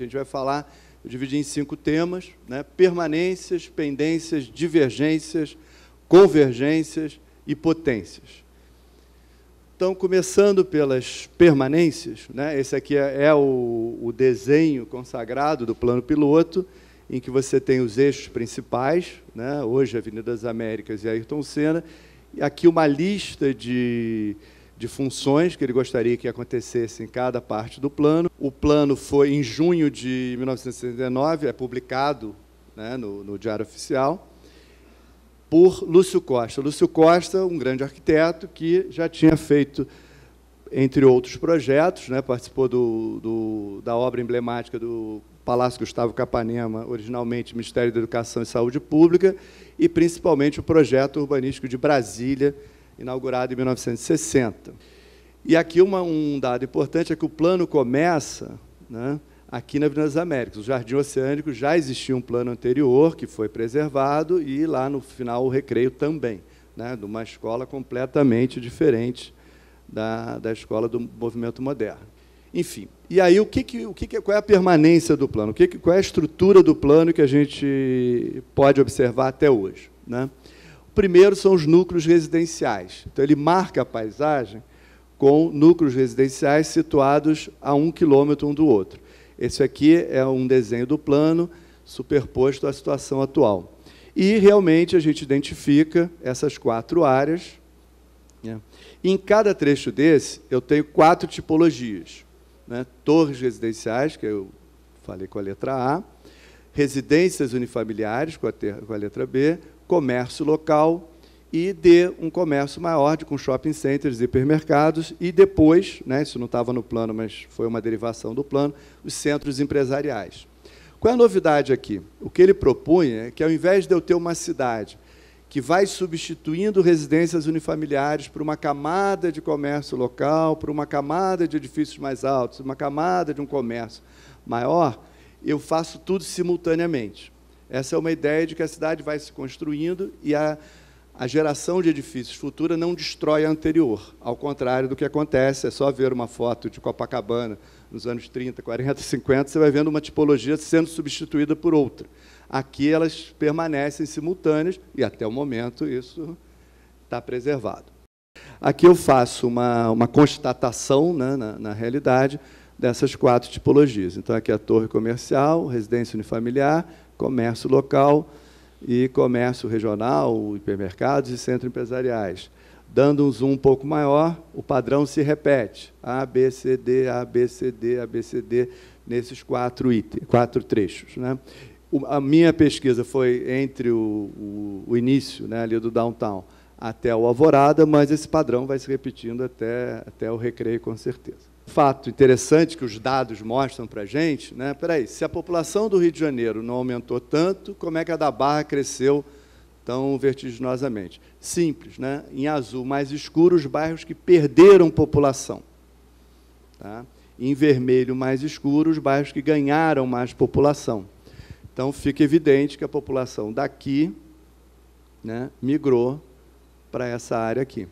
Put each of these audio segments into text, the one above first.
a gente vai falar, eu dividi em 5 temas, né? Permanências, pendências, divergências, convergências e potências. Então, começando pelas permanências, né? Esse aqui é o desenho consagrado do plano piloto, em que você tem os eixos principais, né? Hoje, Avenida das Américas e Ayrton Senna, e aqui uma lista de funções que ele gostaria que acontecesse em cada parte do plano. O plano foi em junho de 1969, é publicado, né, no Diário Oficial, por Lúcio Costa. Lúcio Costa, um grande arquiteto que já tinha feito, entre outros projetos, né, participou da obra emblemática do Palácio Gustavo Capanema, originalmente Ministério da Educação e Saúde Pública, e principalmente o projeto urbanístico de Brasília, inaugurado em 1960. E aqui um dado importante é que o plano começa, né, aqui na Avenida das Américas. O Jardim Oceânico já existia um plano anterior, que foi preservado, e lá no final o Recreio também, né, de uma escola completamente diferente da escola do movimento moderno. Enfim, e aí qual é a permanência do plano? Qual é a estrutura do plano que a gente pode observar até hoje, né? O primeiro são os núcleos residenciais. Então, ele marca a paisagem com núcleos residenciais situados a 1 quilômetro um do outro. Esse aqui é um desenho do plano superposto à situação atual. E, realmente, a gente identifica essas 4 áreas, né? Em cada trecho desse, eu tenho 4 tipologias, né? Torres residenciais, que eu falei com a letra A, residências unifamiliares, com a letra B, comércio local, e D, um comércio maior, com shopping centers, hipermercados, e depois, né, isso não estava no plano, mas foi uma derivação do plano, os centros empresariais. Qual é a novidade aqui? O que ele propunha é que, ao invés de eu ter uma cidade que vai substituindo residências unifamiliares por uma camada de comércio local, por uma camada de edifícios mais altos, uma camada de um comércio maior, eu faço tudo simultaneamente. Essa é uma ideia de que a cidade vai se construindo e a geração de edifícios futura não destrói a anterior, ao contrário do que acontece, é só ver uma foto de Copacabana nos anos 30, 40, 50, você vai vendo uma tipologia sendo substituída por outra. Aqui elas permanecem simultâneas e, até o momento, isso está preservado. Aqui eu faço uma constatação, né, na realidade, dessas 4 tipologias. Então, aqui a torre comercial, residência unifamiliar, comércio local e comércio regional, hipermercados e centros empresariais. Dando um zoom um pouco maior, o padrão se repete. A, B, C, D, A, B, C, D, A, B, C, D, nesses 4 trechos, né? A minha pesquisa foi entre o início, né, ali do downtown até o Alvorada, mas esse padrão vai se repetindo até o Recreio, com certeza. Fato interessante que os dados mostram para a gente, né? Peraí, se a população do Rio de Janeiro não aumentou tanto, como é que a da Barra cresceu tão vertiginosamente? Simples, né? Em azul mais escuro, os bairros que perderam população, tá? Em vermelho mais escuro, os bairros que ganharam mais população. Então, fica evidente que a população daqui, né, migrou para essa área aqui.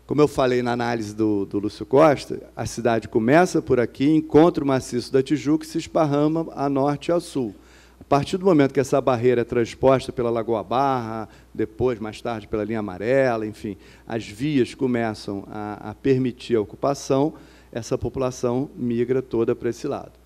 Como eu falei na análise do Lúcio Costa, a cidade começa por aqui, encontra o maciço da Tijuca e se esparrama a norte e ao sul. A partir do momento que essa barreira é transposta pela Lagoa Barra, depois, mais tarde, pela linha amarela, enfim, as vias começam a permitir a ocupação, essa população migra toda para esse lado.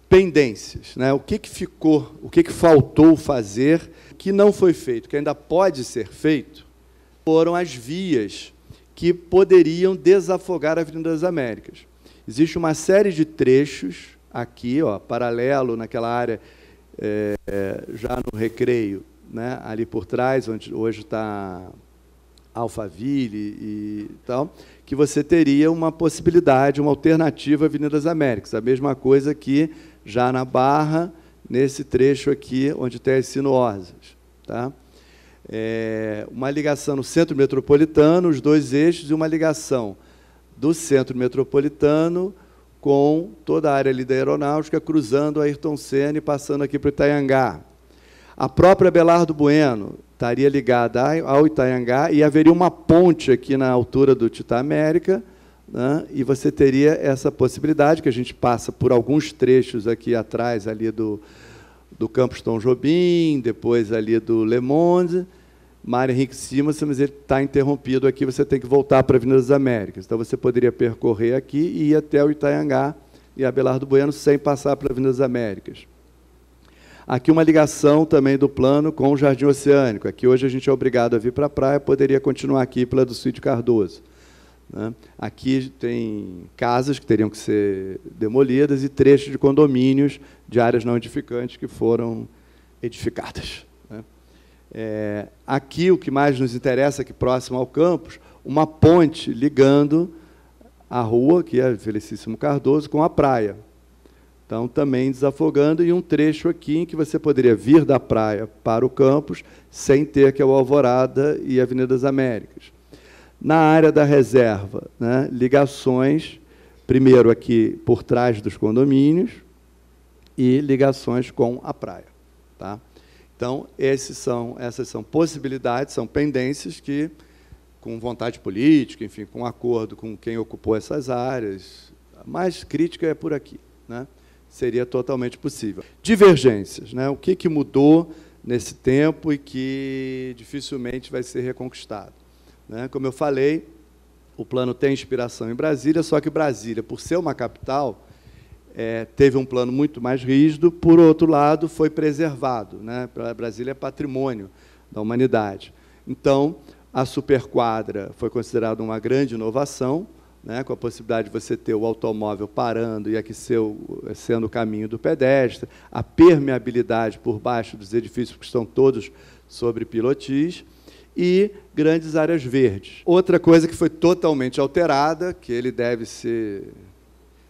Pendências, né? O que ficou, o que faltou fazer, que não foi feito, que ainda pode ser feito, foram as vias que poderiam desafogar a Avenida das Américas. Existe uma série de trechos aqui, ó, paralelo naquela área, já no Recreio, né, ali por trás, onde hoje está Alphaville e tal, que você teria uma possibilidade, uma alternativa à Avenida das Américas. A mesma coisa que já na Barra, nesse trecho aqui, onde tem as sinuosas, tá? Uma ligação no centro metropolitano, os 2 eixos, e uma ligação do centro metropolitano com toda a área ali da aeronáutica, cruzando a Ayrton Senna e passando aqui para o Itaiangá. A própria Belardo Bueno estaria ligada ao Itaiangá e haveria uma ponte aqui na altura do Tita América, né? E você teria essa possibilidade, que a gente passa por alguns trechos aqui atrás, ali do Campus Tom Jobim, depois ali do Le Monde, Mário Henrique Simonsen, mas ele está interrompido aqui, você tem que voltar para a Avenida das Américas. Então, você poderia percorrer aqui e ir até o Itaiangá e Abelardo Bueno sem passar pela Avenida das Américas. Aqui uma ligação também do plano com o Jardim Oceânico. Aqui hoje a gente é obrigado a vir para a praia, poderia continuar aqui pela do Sítio Cardoso, né? Aqui tem casas que teriam que ser demolidas e trechos de condomínios de áreas não edificantes que foram edificadas, né? Aqui o que mais nos interessa, aqui próximo ao campus, uma ponte ligando a rua, que é a Felicíssimo Cardoso, com a praia. Então, também desafogando, e um trecho aqui em que você poderia vir da praia para o campus sem ter que ir ao Alvorada e a Avenida das Américas. Na área da reserva, né, ligações, primeiro aqui por trás dos condomínios, e ligações com a praia. Tá? Então, essas são possibilidades, são pendências que, com vontade política, enfim, com acordo com quem ocupou essas áreas, a mais crítica é por aqui, né? Seria totalmente possível. Divergências, né? O que mudou nesse tempo e que dificilmente vai ser reconquistado, né? Como eu falei, o plano tem inspiração em Brasília, só que Brasília, por ser uma capital, teve um plano muito mais rígido, por outro lado, foi preservado, né? Brasília é patrimônio da humanidade. Então, a superquadra foi considerada uma grande inovação, né, com a possibilidade de você ter o automóvel parando e aqui sendo o caminho do pedestre, a permeabilidade por baixo dos edifícios, que estão todos sobre pilotis, e grandes áreas verdes. Outra coisa que foi totalmente alterada, que ele deve se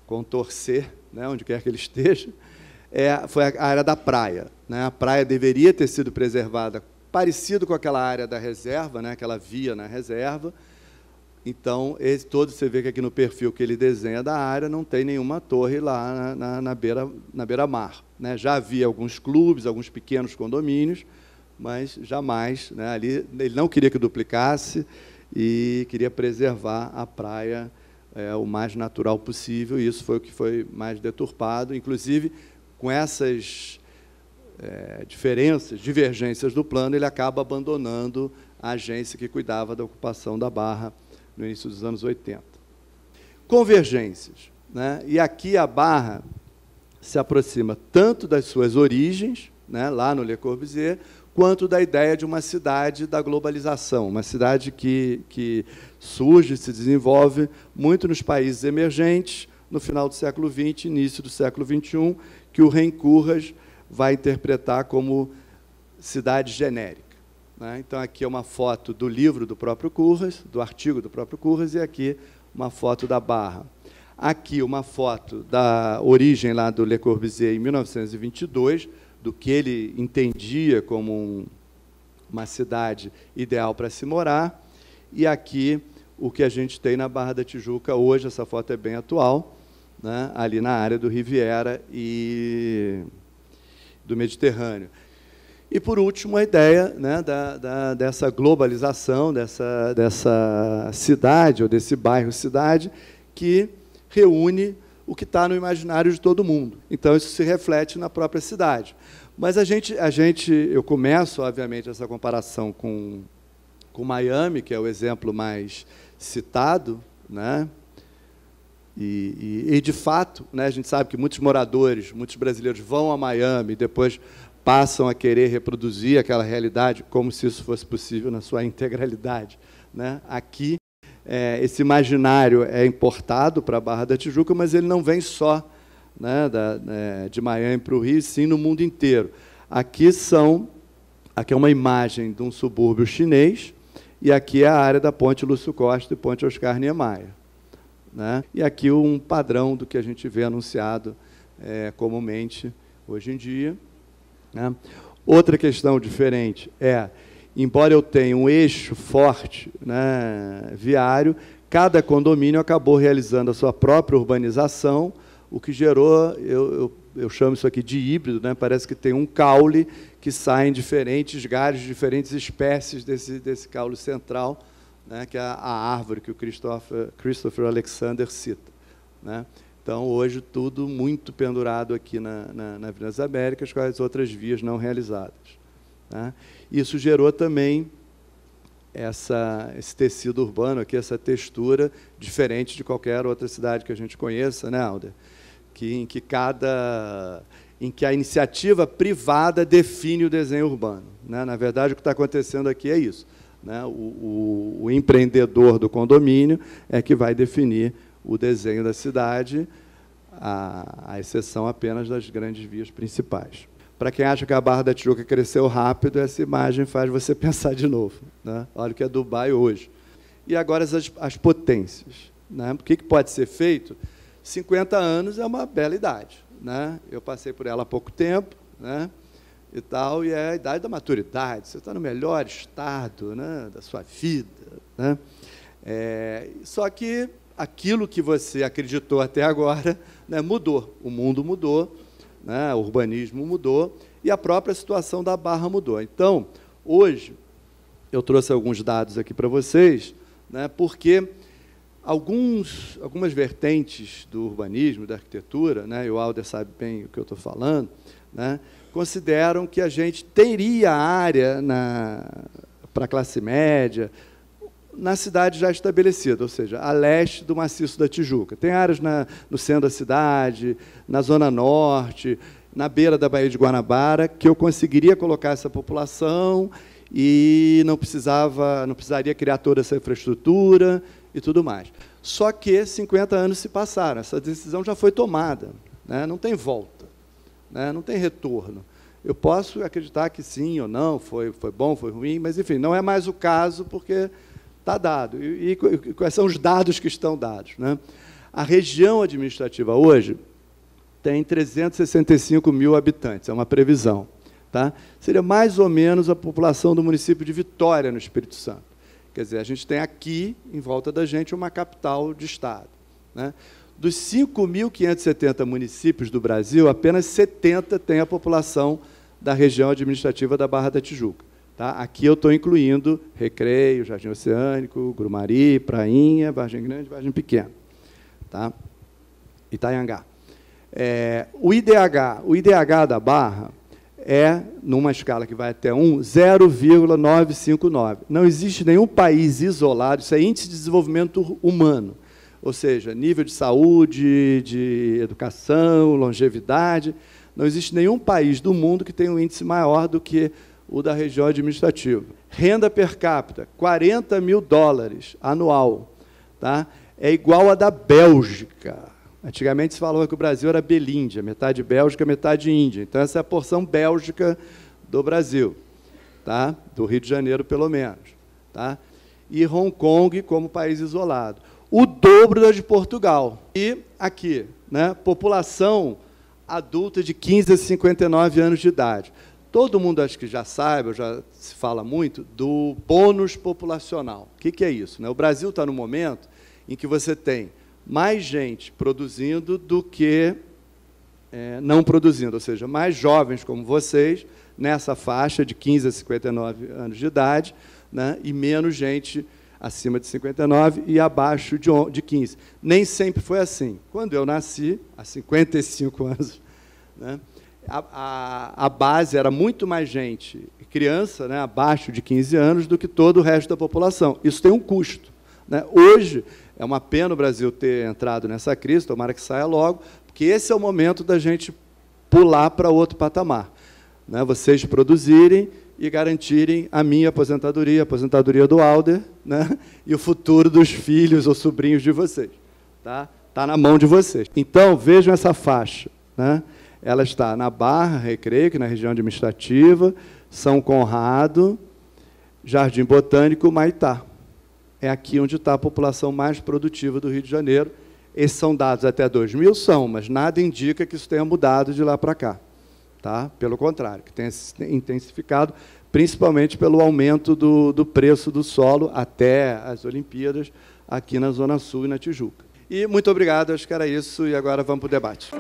contorcer, né, onde quer que ele esteja, foi a área da praia, né? A praia deveria ter sido preservada parecido com aquela área da reserva, né, aquela via na reserva. Então, todo você vê que aqui no perfil que ele desenha da área não tem nenhuma torre lá na beira-mar, né? Já havia alguns clubes, alguns pequenos condomínios, mas jamais, né, ali ele não queria que duplicasse e queria preservar a praia o mais natural possível, e isso foi o que foi mais deturpado. Inclusive, com essas divergências do plano, ele acaba abandonando a agência que cuidava da ocupação da Barra no início dos anos 80. Convergências, né? E aqui a Barra se aproxima tanto das suas origens, né, lá no Le Corbusier, quanto da ideia de uma cidade da globalização, uma cidade que surge, se desenvolve muito nos países emergentes, no final do século XX, início do século XXI, que o Rencurras vai interpretar como cidade genérica. Então, aqui é uma foto do livro do próprio Curras, do artigo do próprio Curras, e aqui uma foto da Barra. Aqui uma foto da origem lá do Le Corbusier em 1922, do que ele entendia como uma cidade ideal para se morar, e aqui o que a gente tem na Barra da Tijuca hoje, essa foto é bem atual, né, ali na área do Riviera e do Mediterrâneo. E, por último, a ideia, né, dessa globalização, dessa cidade, ou desse bairro-cidade, que reúne o que está no imaginário de todo mundo. Então, isso se reflete na própria cidade. Mas eu começo, obviamente, essa comparação com Miami, que é o exemplo mais citado, né? E de fato, né, a gente sabe que muitos moradores, muitos brasileiros vão a Miami e depois passam a querer reproduzir aquela realidade como se isso fosse possível na sua integralidade, né? Aqui, esse imaginário é importado para a Barra da Tijuca, mas ele não vem só, né, de Miami para o Rio, sim no mundo inteiro. Aqui é uma imagem de um subúrbio chinês, e aqui é a área da Ponte Lúcio Costa e Ponte Oscar Niemeyer, né? E aqui um padrão do que a gente vê anunciado comumente hoje em dia, né? Outra questão diferente embora eu tenha um eixo forte, né, viário, cada condomínio acabou realizando a sua própria urbanização, o que gerou, eu chamo isso aqui de híbrido, né? Parece que tem um caule que sai em diferentes galhos, diferentes espécies desse caule central, né, que é a árvore que o Christopher Alexander cita, né? Então, hoje, tudo muito pendurado aqui na Avenida das Américas, com as outras vias não realizadas, né? Isso gerou também esse tecido urbano aqui, essa textura diferente de qualquer outra cidade que a gente conheça, né, Alder? Em que a iniciativa privada define o desenho urbano, né? Na verdade, o que está acontecendo aqui é isso, né? O empreendedor do condomínio é que vai definir o desenho da cidade, à exceção apenas das grandes vias principais. Para quem acha que a Barra da Tijuca cresceu rápido, essa imagem faz você pensar de novo, né? Olha o que é Dubai hoje. E agora as potências, né? O que pode ser feito? 50 anos é uma bela idade, né? Eu passei por ela há pouco tempo, né? E tal, e é a idade da maturidade. Você está no melhor estado, né, da sua vida, né? Só que aquilo que você acreditou até agora, né, mudou. O mundo mudou, né, o urbanismo mudou e a própria situação da Barra mudou. Então, hoje, eu trouxe alguns dados aqui para vocês, né, porque algumas vertentes do urbanismo, da arquitetura, né, e o Alder sabe bem o que eu estou falando, né, consideram que a gente teria área para a classe média na cidade já estabelecida, ou seja, a leste do maciço da Tijuca. Tem áreas no centro da cidade, na zona norte, na beira da Baía de Guanabara, que eu conseguiria colocar essa população e não precisaria criar toda essa infraestrutura e tudo mais. Só que 50 anos se passaram, essa decisão já foi tomada, né? Não tem volta, né? Não tem retorno. Eu posso acreditar que sim ou não, foi bom, foi ruim, mas, enfim, não é mais o caso, porque está dado. E quais são os dados que estão dados, né? A região administrativa hoje tem 365 mil habitantes, é uma previsão, tá? Seria mais ou menos a população do município de Vitória, no Espírito Santo. Quer dizer, a gente tem aqui, em volta da gente, uma capital de estado, né? Dos 5.570 municípios do Brasil, apenas 70 têm a população da região administrativa da Barra da Tijuca. Tá? Aqui eu estou incluindo Recreio, Jardim Oceânico, Grumari, Prainha, Vargem Grande, Vargem Pequena, tá? Itaiangá. O IDH da Barra é, numa escala que vai até 1, 0,959. Não existe nenhum país isolado, isso é índice de desenvolvimento humano, ou seja, nível de saúde, de educação, longevidade. Não existe nenhum país do mundo que tenha um índice maior do que o da região administrativa. Renda per capita, $40 mil anual, tá? É igual a da Bélgica. Antigamente se falava que o Brasil era Belíndia, metade Bélgica, metade Índia. Então, essa é a porção Bélgica do Brasil, tá? Do Rio de Janeiro, pelo menos, tá? E Hong Kong como país isolado. O dobro da de Portugal. E aqui, né, população adulta de 15 a 59 anos de idade. Todo mundo acho que já sabe, já se fala muito, do bônus populacional. O que é isso, né? O Brasil está no momento em que você tem mais gente produzindo do que não produzindo, ou seja, mais jovens como vocês, nessa faixa de 15 a 59 anos de idade, né, e menos gente acima de 59 e abaixo de 15. Nem sempre foi assim. Quando eu nasci, há 55 anos, né, a base era muito mais gente, criança, né, abaixo de 15 anos, do que todo o resto da população. Isso tem um custo, né? Hoje, é uma pena o Brasil ter entrado nessa crise, tomara que saia logo, porque esse é o momento da gente pular para outro patamar, né? Vocês produzirem e garantirem a minha aposentadoria, a aposentadoria do Alder, né, e o futuro dos filhos ou sobrinhos de vocês. Tá? Tá na mão de vocês. Então, vejam essa faixa, né? Ela está na Barra, Recreio, que é na região administrativa, São Conrado, Jardim Botânico, Humaitá. É aqui onde está a população mais produtiva do Rio de Janeiro. Esses são dados até 2000, mas nada indica que isso tenha mudado de lá para cá. Tá? Pelo contrário, que tem intensificado, principalmente pelo aumento do preço do solo até as Olimpíadas, aqui na Zona Sul e na Tijuca. E muito obrigado, acho que era isso, e agora vamos para o debate.